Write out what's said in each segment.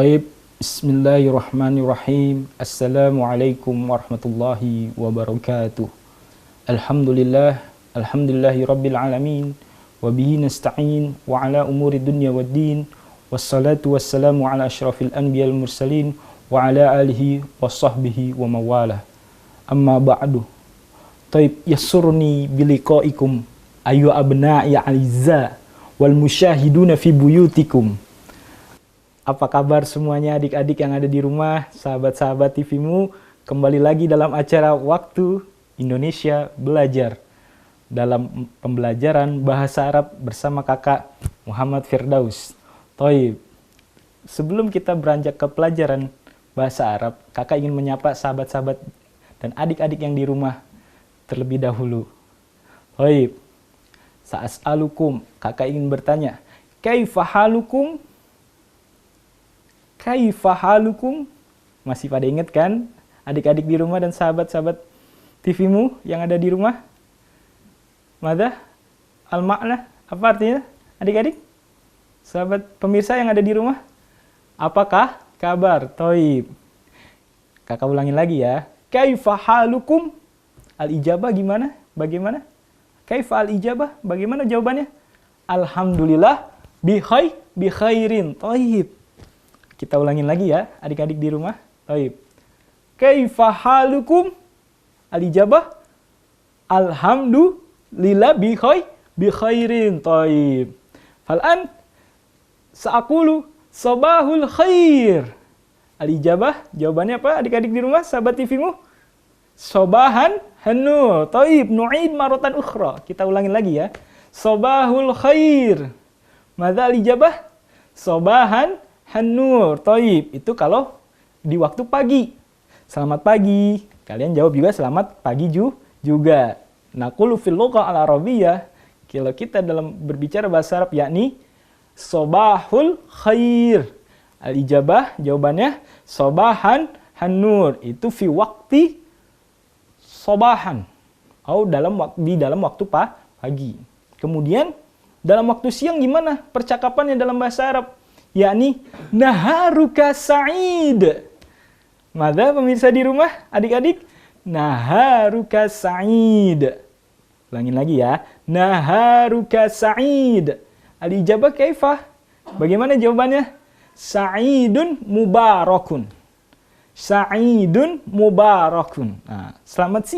Taib, Bismillahirrahmanirrahim. Assalamualaikum warahmatullahi wabarakatuh. Alhamdulillahi rabbil alamin. Wabihi nasta'in wa ala umuri dunya waddin. Wassalatu wassalamu ala ashrafil anbiya al-mursalin wa ala alihi wa sahbihi wa mawalah. Amma ba'du. Taib, yasurni biliqaikum ayu abna'i a'izza wal musyahiduna fi buyutikum. Apa kabar semuanya adik-adik yang ada di rumah, sahabat-sahabat TV-mu? Kembali lagi dalam acara Waktu Indonesia Belajar. Dalam pembelajaran bahasa Arab bersama kakak Muhammad Firdaus. Toib, sebelum kita beranjak ke pelajaran bahasa Arab, kakak ingin menyapa sahabat-sahabat dan adik-adik yang di rumah terlebih dahulu. Toib, sa'as'alukum, kakak ingin bertanya, kaifa halukum? Kaifa halukum? Masih pada ingat kan? Adik-adik di rumah dan sahabat-sahabat TV-mu yang ada di rumah? Mada? Al-makna? Apa artinya? Adik-adik? Sahabat pemirsa yang ada di rumah? Apakah kabar? Toib. Kakak ulangin lagi ya. Kaifa halukum? Al-ijabah gimana? Bagaimana? Kaifa al-ijabah? Bagaimana jawabannya? Alhamdulillah bikhairin. Toib. Kita ulangin lagi ya, adik-adik di rumah. Taib. Kaifa halukum? Al-ijabah? Alhamdulillah bikhairin. Taib. Fal'an sa'akulu sabahul khair. Al-ijabah, jawabannya apa adik-adik di rumah, sahabat TV-mu? Sobahan hanu. Taib, nu'id maratan ukhra. Kita ulangin lagi ya. Sabahul khair. Mada al-ijabah? Sobahan Hanur, Taib, itu kalau di waktu pagi. Selamat pagi. Kalian jawab juga selamat pagi juga. Naqulu fil lughah al-arabiyyah, kalau kita dalam berbicara bahasa Arab yakni sobahul khair. Al-ijabah jawabannya sobahan hanur. Itu fi waktu sobahan. Atau di dalam waktu pagi. Kemudian dalam waktu siang gimana percakapannya dalam bahasa Arab? Yakni naharuka sa'id. Mada pemirsa di rumah, adik-adik? Naharuka sa'id. Ulangin lagi ya. Naharuka sa'id. Al-ijabah kaifah? Bagaimana jawabannya? Sa'idun mubarakun. Sa'idun mubarakun. Nah, selamat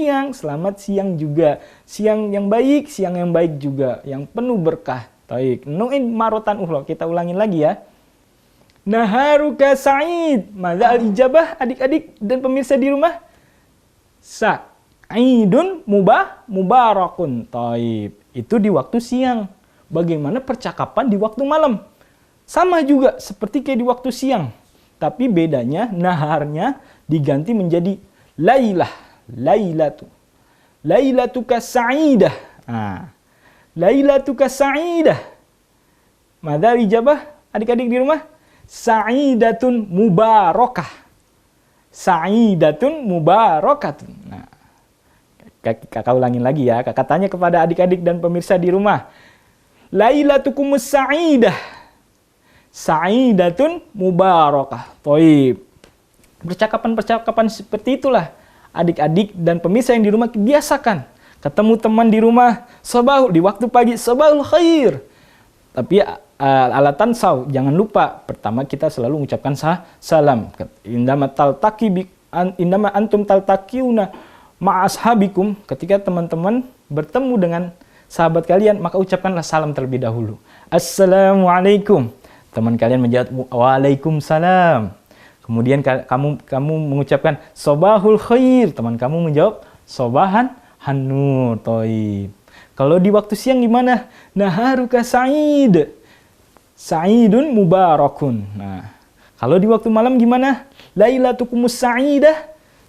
siang juga. Siang yang baik juga. Yang penuh berkah. Baik, nu'in marotan uhlo. Kita ulangin lagi ya. Naharuka sa'id. Mada al-ijabah adik-adik dan pemirsa di rumah? Sa'idun mubarakun. Taib. Itu di waktu siang. Bagaimana percakapan di waktu malam? Sama juga seperti kayak di waktu siang. Tapi bedanya naharnya diganti menjadi lailah. Lailatu. Lailatuka sa'idah. Nah, lailatuka sa'idah. Mada al-ijabah adik-adik di rumah? Sa'idatun mubarakah. Sa'idatun mubarakatun. Nah, kakak ulangin lagi ya. Kakak tanya kepada adik-adik dan pemirsa di rumah. Lailatukumus sa'idah. Sa'idatun mubarakah. Toib. Percakapan-percakapan seperti itulah adik-adik dan pemirsa yang di rumah biasakan. Ketemu teman di rumah, di waktu pagi, sabahul khair. Tapi alatan saw, jangan lupa pertama kita selalu mengucapkan salam. Indama antum taltaqiuna ma'ashabikum, ketika teman-teman bertemu dengan sahabat kalian, maka ucapkanlah salam terlebih dahulu. Assalamualaikum. Teman kalian menjawab waalaikumsalam. Kemudian kamu mengucapkan sobahul khair, teman kamu menjawab sobahan hanur. Toib. Kalau di waktu siang gimana? Naharuka sa'id. Sa'idun mubarakun. Nah, kalau di waktu malam gimana? Lailatukumus sa'idah.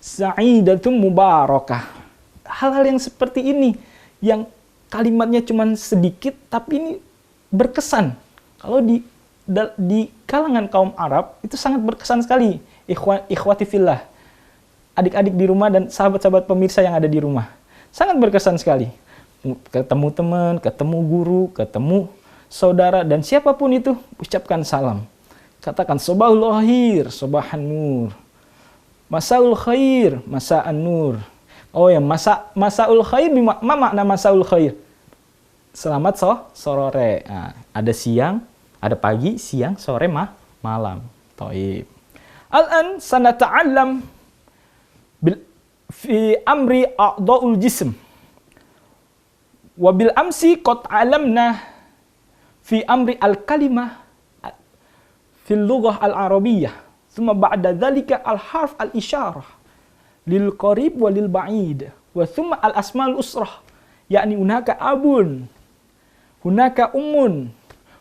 Sa'idatun mubarakah. Hal-hal yang seperti ini, yang kalimatnya cuma sedikit, tapi ini berkesan. Kalau di kalangan kaum Arab, itu sangat berkesan sekali. Ikhwati fillah. Adik-adik di rumah dan sahabat-sahabat pemirsa yang ada di rumah. Sangat berkesan sekali. Ketemu teman, ketemu guru, ketemu saudara, dan siapapun itu, ucapkan salam. Katakan sobahul khair, sobahan nur. Masaul khair, masaan nur. Oh ya, masaul khair, ma makna masaul khair? Selamat sore. Nah, ada siang, ada pagi, siang, sore, malam. Taib. Al-an sanata'allam fi amri a'dha'ul jism. Wa bil amsi qad 'alamna fi amri al-kalimah fil lughah al-arabiyyah, thumma ba'da dhalika al-harf al-isyarah lil qarib wa lil ba'id, wa thumma al-asma'ul usrah, yakni hunaka abun, hunaka ummun,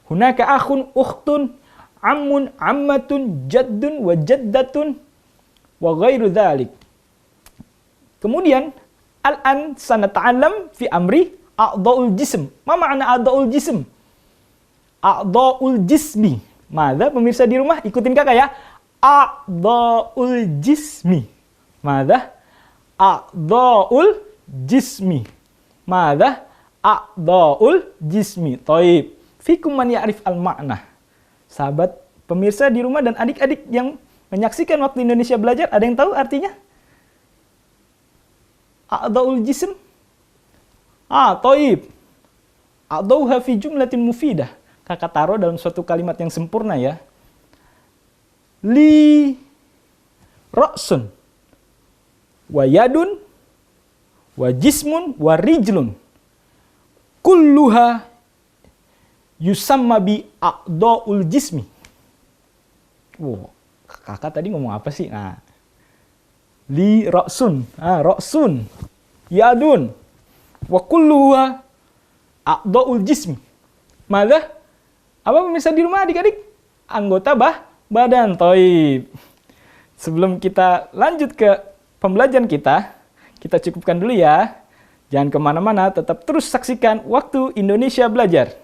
hunaka akhun ukhtun, ammun ammatun, jaddun wa jaddatun wa ghairu dhalik. Kemudian al-an sanata'allam fi amri a'dha'ul jism. Ma ma'na a'dha'ul jism? A'dha'ul jismi. Mada pemirsa di rumah ikutin kakak ya. A'dha'ul jismi. Mada? A'dha'ul jismi. Mada? A'dha'ul jismi. Taib. Fikum man ya'rif al-ma'na. Sahabat pemirsa di rumah dan adik-adik yang menyaksikan Waktu Indonesia Belajar, ada yang tahu artinya? A'dha'ul jism. Taib. A'dha'uha fi jumlatin mufidah. Kakak taruh dalam suatu kalimat yang sempurna ya. Li ra'sun wa yadun wa jismun wa rijlun kulluha yusamma bi a'dha'ul jismi. Kakak tadi ngomong apa sih? Nah, li ra'sun, ra'sun, yadun wa kulluha a'dha'ul jismi. Mada? Apa pemirsa di rumah adik-adik? Anggota badan. Toib. Sebelum kita lanjut ke pembelajaran kita cukupkan dulu ya. Jangan kemana-mana, tetap terus saksikan Waktu Indonesia Belajar.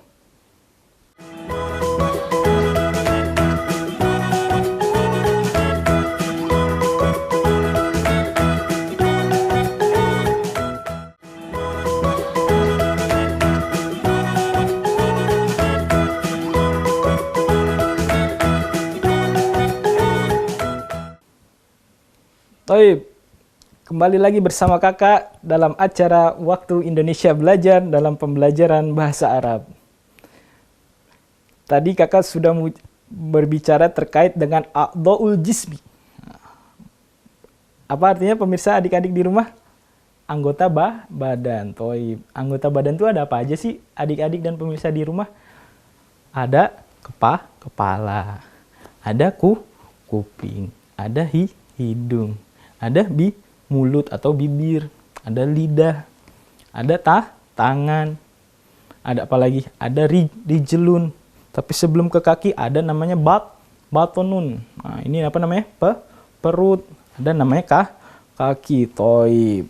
Baik, kembali lagi bersama kakak dalam acara Waktu Indonesia Belajar dalam pembelajaran bahasa Arab. Tadi kakak sudah berbicara terkait dengan a'dha'ul jismi. Apa artinya pemirsa adik-adik di rumah? Anggota badan. Toib. Anggota badan itu ada apa aja sih adik-adik dan pemirsa di rumah? Ada kepala, ada kuping, ada hidung, ada mulut atau bibir, ada lidah, ada tangan, ada apa lagi? Ada rijlun. Tapi sebelum ke kaki ada namanya batonun. Nah, ini apa namanya? Perut. Ada namanya kaki. Toib.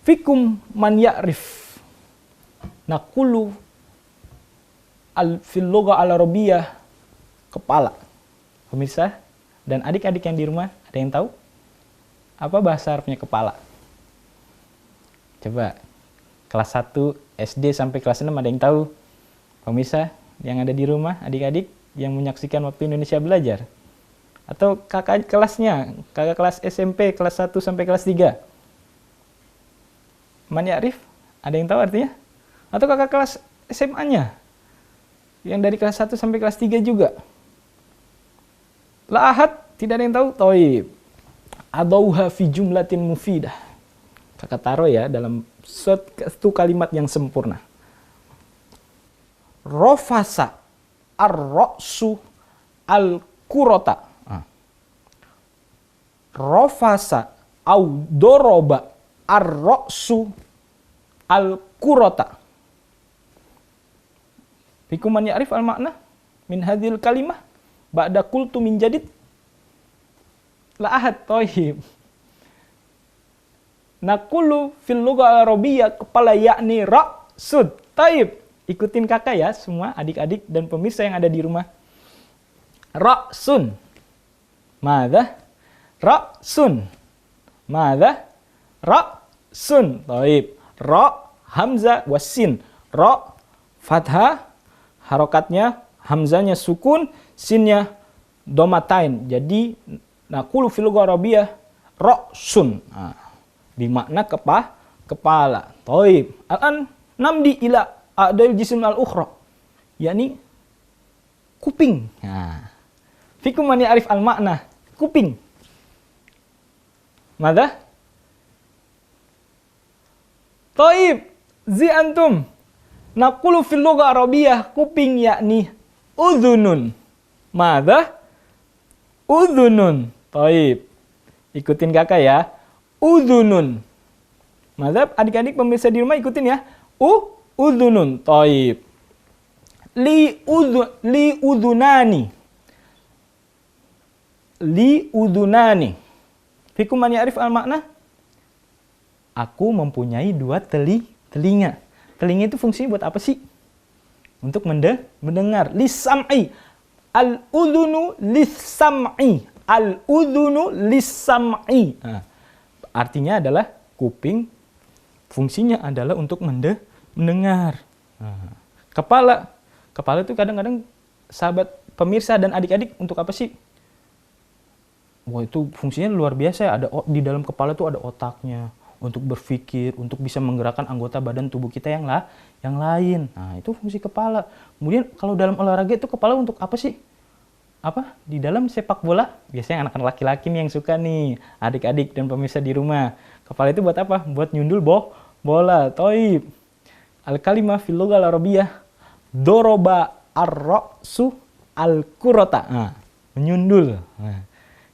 Fikum man ya'rif. Naqulu fil lugha al-arabiyyah, kepala. Pemirsa dan adik-adik yang di rumah, ada yang tahu? Apa bahasa Arabnya kepala? Coba, kelas 1 SD sampai kelas 6 ada yang tahu? Pemirsa yang ada di rumah, adik-adik yang menyaksikan Waktu Indonesia Belajar. Atau kakak kelasnya, kakak kelas SMP, kelas 1 sampai kelas 3. Man ya'rif? Ada yang tahu artinya? Atau kakak kelas SMA-nya? Yang dari kelas 1 sampai kelas 3 juga? La ahad? Tidak ada yang tahu? Toib. Adauha fi jumlatin mufidah. Kakak taruh ya dalam suatu kalimat yang sempurna. Rofasa ar-ra'su al-kurota. Rofasa au doroba ar-ra'su al-kurota. Fikum man ya'rif al-makna min hadhil kalimah ba'da qultu min jadid. La ahad. Tohib. Naqulu fil lugha al-arabiyyah, kepala, yakni ra'sud. Taib. Ikutin kakak ya semua adik-adik dan pemirsa yang ada di rumah. Ra'sun. Madza? Ra'sun. Madza? Ra'sun. Taib. Ra, hamzah, wasin. Ra, fathah, harokatnya Hamzanya sukun, sinnya domatain. Jadi naqulu fil lughah Arabiyah ra'sun. Nah, bermakna kepala. Taib. Al-an namdi ila a'dal jism al-ukhra. yakni kuping. Nah, fikum man ya'rif al-makna. Kuping. Mada? Taib. Zi antum. Naqulu fil lughah Arabiyah kuping yakni udhunun. Mada? Udhunun. Taib. Ikutin kakak ya. Udhunun. Mada? Adik-adik pemirsa di rumah ikutin ya. Udhunun. Taib. Li udhunani. Li udhunani. Fikum man ya'rif al-makna? Aku mempunyai dua telinga. Telinga itu fungsinya buat apa sih? Untuk mendengar. Lisam'i. Al-udhunu lissam'i. Al-udhunu lissam'i. Nah, artinya adalah kuping. Fungsinya adalah untuk mendengar. Nah, kepala. Kepala itu kadang-kadang sahabat pemirsa dan adik-adik untuk apa sih? Wah, itu fungsinya luar biasa ya. Ada di dalam kepala itu ada otaknya untuk berpikir, untuk bisa menggerakkan anggota badan tubuh kita yang lain. Nah, itu fungsi kepala. Kemudian kalau dalam olahraga itu kepala untuk apa sih? Apa? Di dalam sepak bola, biasanya anak-anak laki-laki nih yang suka nih, adik-adik dan pemirsa di rumah. Kepala itu buat apa? Buat nyundul bola. Toib. Al-kalimah fil lughah Arabiyah doroba ar-ra'su al-kurota. Nah, menyundul. Nah,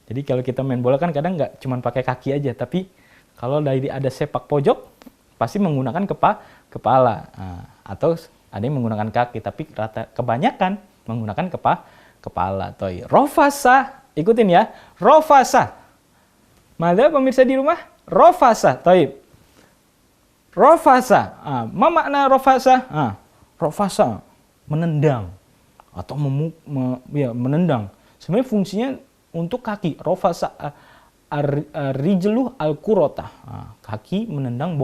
jadi kalau kita main bola kan kadang nggak cuma pakai kaki aja, tapi kalau dari ada sepak pojok pasti menggunakan kepala. Nah, atau ada yang menggunakan kaki, tapi kebanyakan menggunakan kepala. Toy. Rofasa, ikutin ya. Rofasa. Mana pemirsa di rumah? Rofasa. Toy. Rofasa. Ma makna rofasa? Rofasa. Menendang atau menendang. Sebenarnya fungsinya untuk kaki. Rofasa rijlu al-kurota. Kaki menendang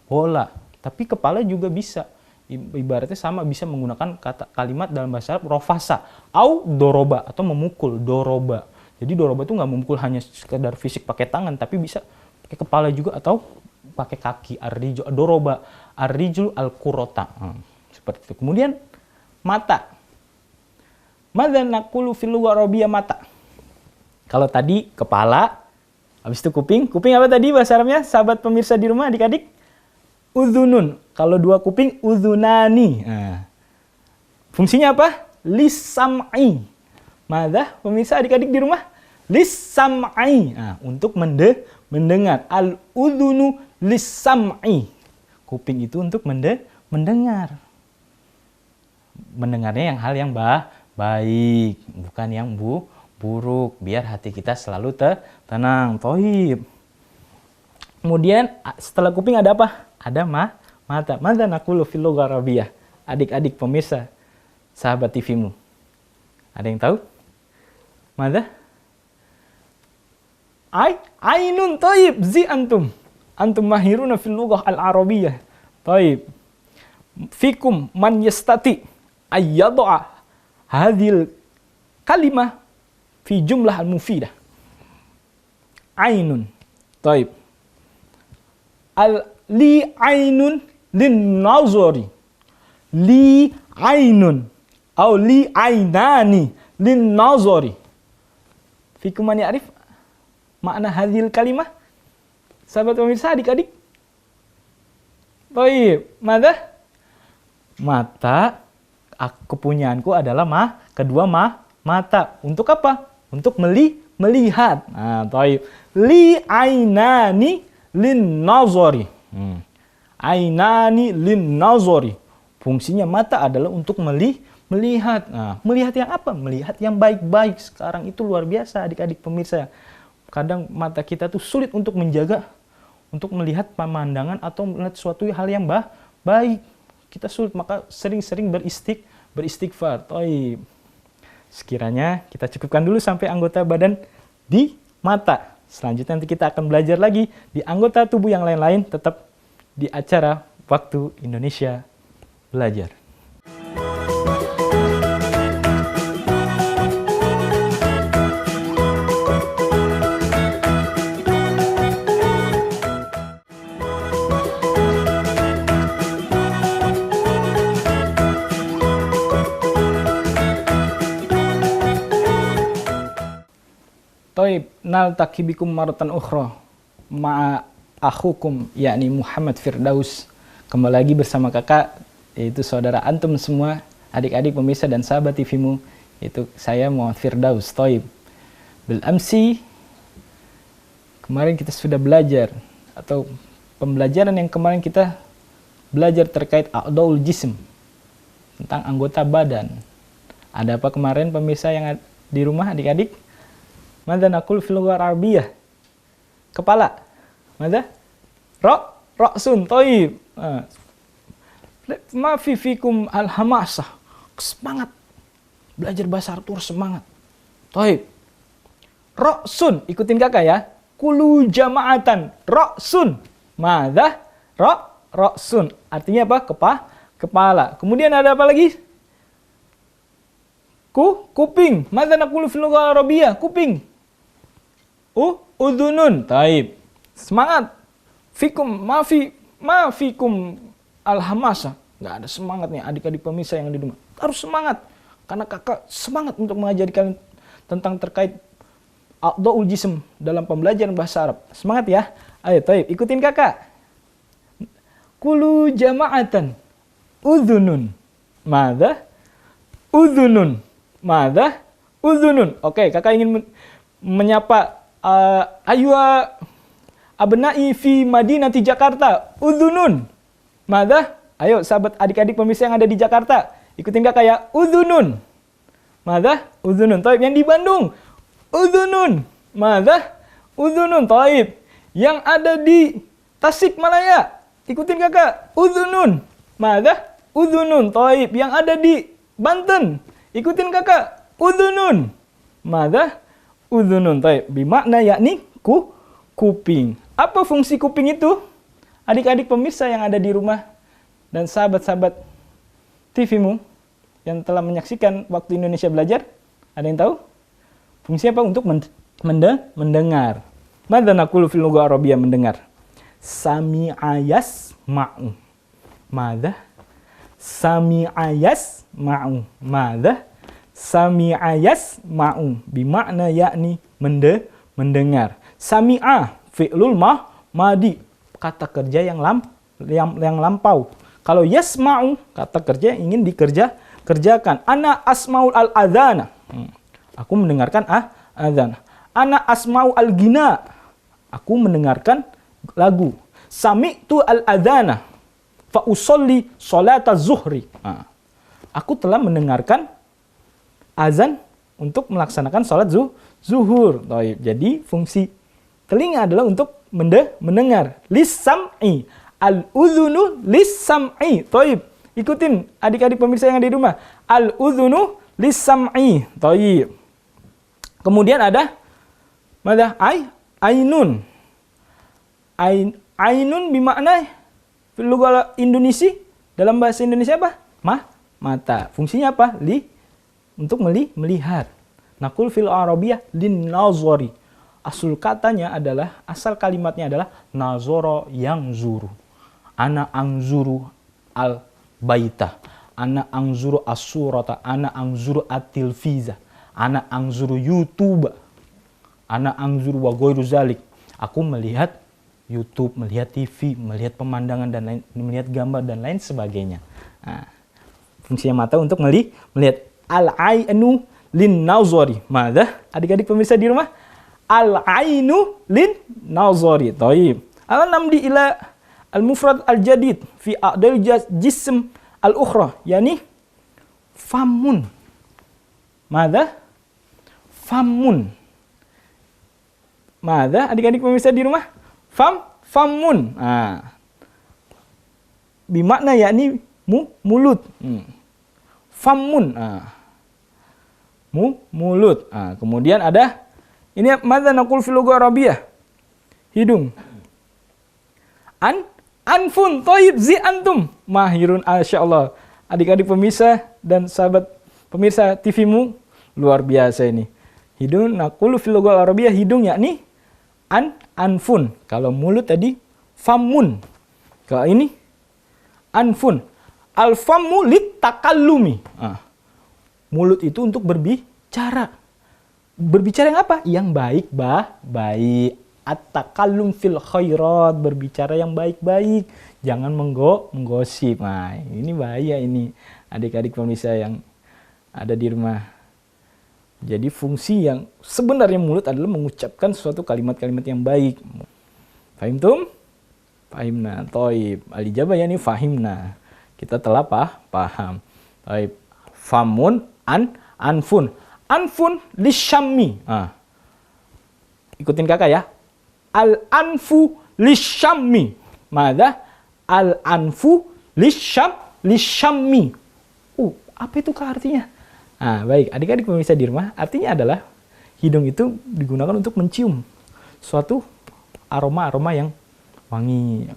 bola. Tapi kepala juga bisa. Ibaratnya sama, bisa menggunakan kalimat dalam bahasa Arab rofasa au doroba atau memukul. Doroba. Jadi doroba itu nggak memukul hanya sekedar fisik pakai tangan, tapi bisa pakai kepala juga atau pakai kaki. Doroba ar-rijlu al-kurota. Seperti itu. Kemudian mata. Madza naqulu fil lughah Arabiyah mata. Kalau tadi kepala, habis itu kuping. Kuping apa tadi bahasa Arabnya? Sahabat pemirsa di rumah, adik-adik. Udhunun. Kalau dua kuping, udhunani. Nah, fungsinya apa? Lisam'i. Madza pemirsa adik-adik di rumah? Lisam'i. Nah, untuk mendengar. Al-udhunu lisam'i. Kuping itu untuk mendengar. Mendengarnya hal yang baik, bukan yang buruk, biar hati kita selalu tenang. Tohib. Kemudian setelah kuping ada apa? Ada mata. Madza naqulu fil lughah Arabiyah? Adik-adik pemirsa, sahabat TV-mu. Ada yang tahu? Madza? Ainun. Tohib. Zi antum. Antum mahiruna fil lughah al-Arabiyah. Tohib. Fikum man yastati ayyad'a hadhil kalimah fi jumlah al-mufidah. Ainun. Taib. Li ainun lin nazari. Li ainun atau li ainani lin nazari. Fikum man ya'rif makna hadhil kalimah? Sahabat pemirsa, adik-adik. Taib. Mada? Mata. Kepunyaanku adalah kedua mata. Untuk apa? Untuk melihat. Nah, taib. Li ainani lin nazari. Ainani lin nazari. Fungsinya mata adalah untuk melihat. Nah, melihat yang apa? Melihat yang baik-baik. Sekarang itu luar biasa adik-adik pemirsa. Kadang mata kita tuh sulit untuk menjaga, untuk melihat pemandangan atau melihat suatu hal yang baik. Kita sulit, maka sering-sering beristighfar. Taib. Sekiranya kita cukupkan dulu sampai anggota badan di mata. Selanjutnya nanti kita akan belajar lagi di anggota tubuh yang lain-lain, tetap di acara Waktu Indonesia Belajar. Taib, naltaqi bikum maratan ukhra ma'a akhukum yakni Muhammad Firdaus. Kembali lagi bersama kakak, yaitu saudara antum semua, adik-adik pemirsa dan sahabat TV-mu, yaitu saya Muhammad Firdaus. Taib. Bil amsi, kemarin kita sudah belajar, atau pembelajaran yang kemarin kita belajar terkait a'daul jism, tentang anggota badan. Ada apa kemarin pemirsa yang di rumah, adik-adik? Mada naqul fil lughah Arabiyah? Kepala. Mada? Ra'sun. Thayyib. Ma fi fikum al-hamasah. Semangat. Belajar bahasa Arab harus semangat. Thayyib. Ra'sun. Ikutin kakak ya. Kulu jama'atan. Ra'sun. Mada? Ra'sun. Artinya apa? Kepala. Kemudian ada apa lagi? Kuping. Mada naqulu fil lughah Arabiyah? Kuping. Udhunun. Taib. Semangat. Fikum ma fikum alhamasa. Nggak ada semangat nih adik-adik pemirsa yang di rumah. Harus semangat. Karena kakak semangat untuk mengajari kalian tentang terkait a'daul jism dalam pembelajaran bahasa Arab. Semangat ya. Ayo, taib. Ikutin kakak. Kulu jama'atan. Udhunun. Mada? Udhunun. Mada? Udhunun. Oke, kakak ingin menyapa aywa abnai fi Madinati Jakarta. Udhunun. Mada? Ayo sahabat adik-adik pemirsa yang ada di Jakarta, ikutin kakak ya. Udhunun. Mada? Udhunun. Taib. Yang di Bandung. Udhunun. Mada? Udhunun. Taib. Yang ada di Tasikmalaya, ikutin kakak. Udhunun. Mada? Udhunun. Taib. Yang ada di Banten, ikutin kakak. Udhunun. Mada? Udhunun. Taib. Bimakna yakni kuping. Apa fungsi kuping itu? Adik-adik pemirsa yang ada di rumah dan sahabat-sahabat TV-mu yang telah menyaksikan Waktu Indonesia Belajar, ada yang tahu? Fungsi apa? Untuk mendengar. Mada naqulu fil lughah Arabiyah? Mendengar. Sami'a yasma'u. Mada? Sami'a yasma'u. Mada? Sami'a yasma'u. Bimakna yakni mendengar. Sami'a fi'lul madi, kata kerja yang lampau. Kalau yasma'u, kata kerja yang ingin dikerjakan. Ana asma'ul al-adhana. Aku mendengarkan azan. Ana asma'u al-gina. Aku mendengarkan lagu. Sami'tu al-adhana fa usolli sholata zuhri. Aku telah mendengarkan azan untuk melaksanakan sholat zuhur. Jadi fungsi telinga adalah untuk mendengar. Lis-sam'i. Al-udhunu lis-sam'i. Taib. Ikutin adik-adik pemirsa yang ada di rumah. Al-udhunu lis-sam'i. Taib. Kemudian ada mada? Ainun. Ainun bimakna fil lughah Indonesia, dalam bahasa Indonesia apa? Mata. Fungsinya apa? Untuk melihat. Naqul fil Arabiyah lin nazari. Asal kalimatnya adalah nazara yang zuru. Ana angzuru al baita. Ana angzuru as-surata. Ana angzuru at-tilfiza. Ana angzuru YouTube. Ana angzuru wa ghairu zalik. Aku melihat YouTube, melihat TV, melihat pemandangan dan lain, melihat gambar dan lain sebagainya. Fungsinya mata untuk melihat. Al-ainu lin nazari. Mada? Adik-adik pemirsa di rumah, al-ainu lin nazari. Taib. Al-namdi ila al-mufrad al-jadid fi a'dal jism al-ukhra, yani famun. Mada? Famun. Mada? Adik-adik pemirsa di rumah, famun. Bimakna yakni mulut. Famun. Mulut. Kemudian ada ini mada naqul fil lughah Arabiyah? Hidung. Anfun. Thayyib. Zi antum mahirun insyaallah. Adik-adik pemirsa dan sahabat pemirsa TV-mu, luar biasa ini. Hidung naqulu fil lughah Arabiyah, hidung yakni anfun. Kalau mulut tadi famun. Kalau ini anfun. Al-famu lit takallumi. Mulut itu untuk berbicara. Berbicara yang apa? Yang baik, baik. At-takallum fil khairat, berbicara yang baik-baik. Jangan menggosip. Nah, ini bahaya ini. Adik-adik pemirsa yang ada di rumah. Jadi fungsi yang sebenarnya mulut adalah mengucapkan suatu kalimat-kalimat yang baik. Fahimtum? Fahimna. Toib. Al-ijabah yani fahimna. Kita telah paham. Toib. Famun anfun. Anfun lisyammi. Ikutin kakak ya. Al-anfu lisyammi. Mada? Al-anfu lisyammi. Apa itu kak artinya? Baik, adik-adik pemirsa di rumah, artinya adalah hidung itu digunakan untuk mencium suatu aroma-aroma yang wangi.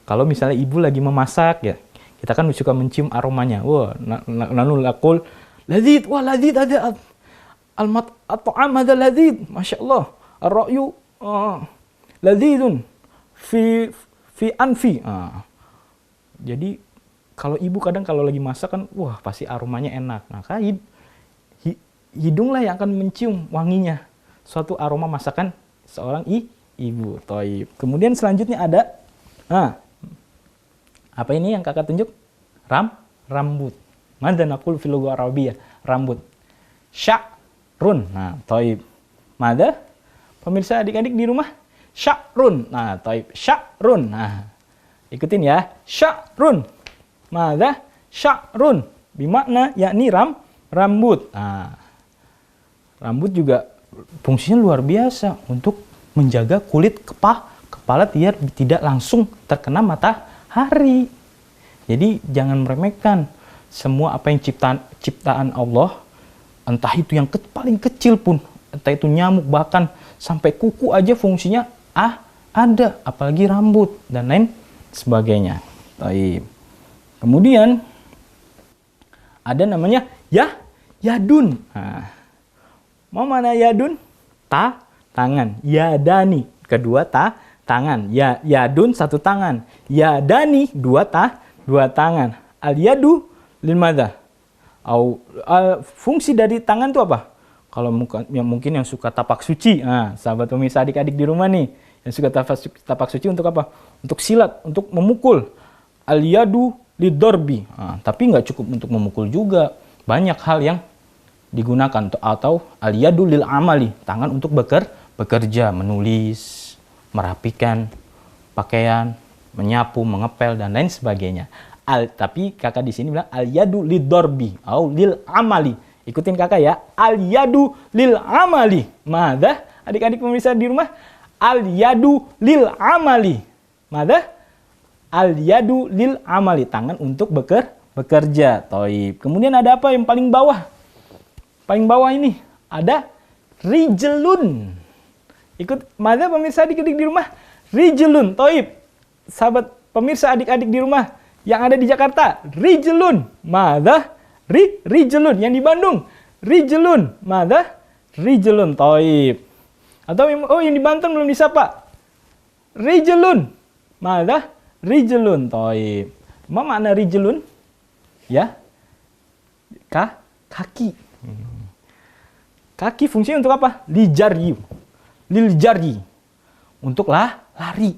Kalau misalnya ibu lagi memasak ya, kita kan suka mencium aromanya. Wah, lalu lakul ladid, wah ladid ada at-ta'am ada ladid, masya Allah. Ar-ra'yu ladidun fi anfi. Jadi kalau ibu kadang kalau lagi masak kan, wah pasti aromanya enak. Nah, hidunglah yang akan mencium wanginya suatu aroma masakan seorang ibu. Toib. Kemudian selanjutnya ada, apa ini yang kakak tunjuk? Rambut. Mada naqul fil lughah Arabiyah? Rambut. Sya'run. Nah, toib. Mada? Pemirsa adik-adik di rumah? Sya'run. Nah, toib. Sya'run. Nah, ikutin ya. Sya'run. Mada? Sya'run. Bimakna yakni rambut. Nah, rambut juga fungsinya luar biasa untuk menjaga kulit kepala biar tidak langsung terkena matahari. Jadi jangan meremehkan semua apa yang ciptaan Allah, entah itu yang paling kecil pun, entah itu nyamuk, bahkan sampai kuku aja fungsinya ada, apalagi rambut dan lain sebagainya. Baik. Kemudian ada namanya yadun. Mau mana yadun? Tangan. Yadani, kedua tangan. Yadun satu tangan. Yadani dua tangan. Al yadu lil madha. Fungsi dari tangan itu apa? Kalau mungkin yang suka tapak suci, sahabat pemirsa adik-adik di rumah nih, yang suka tapak suci untuk apa? Untuk silat, untuk memukul. Al yadu lidorbi. Tapi nggak cukup untuk memukul juga. Banyak hal yang digunakan atau al-yadu lil amali, tangan untuk bekerja, menulis, merapikan pakaian, menyapu, mengepel dan lain sebagainya. Tapi kakak di sini bilang al-yadu lidorbi atau lil amali. Ikutin kakak ya. Al-yadu lil amali. Mada? Adik-adik pemirsa di rumah, al-yadu lil amali. Mada? Al-yadu lil amali, tangan untuk bekerja. Toib. Kemudian ada apa yang paling bawah? Paling bawah ini ada rijlun. Ikut mada pemirsa adik-adik di rumah? Rijlun. Toib. Sahabat pemirsa adik-adik di rumah yang ada di Jakarta, rijlun. Mada? Rijlun. Yang di Bandung, rijlun. Mada? Rijlun. Toib. Atau yang di Banten belum disapa, rijlun. Mada? Rijlun. Toib. Apa makna rijlun? Ya, kaki. Kaki fungsinya untuk apa? Liljari. Untuk lari.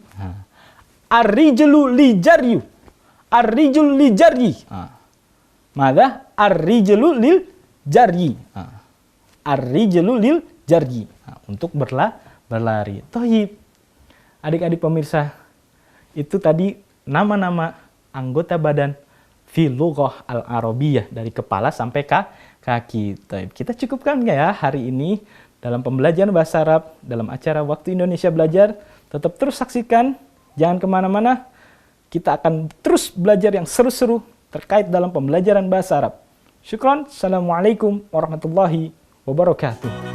Ar-rijlu lijaryu. Ar-rijlu lijaryi. Mada? Ar-rijlu liljari. Ar-rijlu liljari. Untuk berlari. Toib. Adik-adik pemirsa, itu tadi nama-nama anggota badan fil lughah al-arabiyah, dari kepala sampai kaki. Kita cukupkan ya hari ini dalam pembelajaran bahasa Arab dalam acara Waktu Indonesia Belajar. Tetap terus saksikan, jangan kemana-mana. Kita akan terus belajar yang seru-seru terkait dalam pembelajaran bahasa Arab. Syukron. Assalamualaikum warahmatullahi wabarakatuh.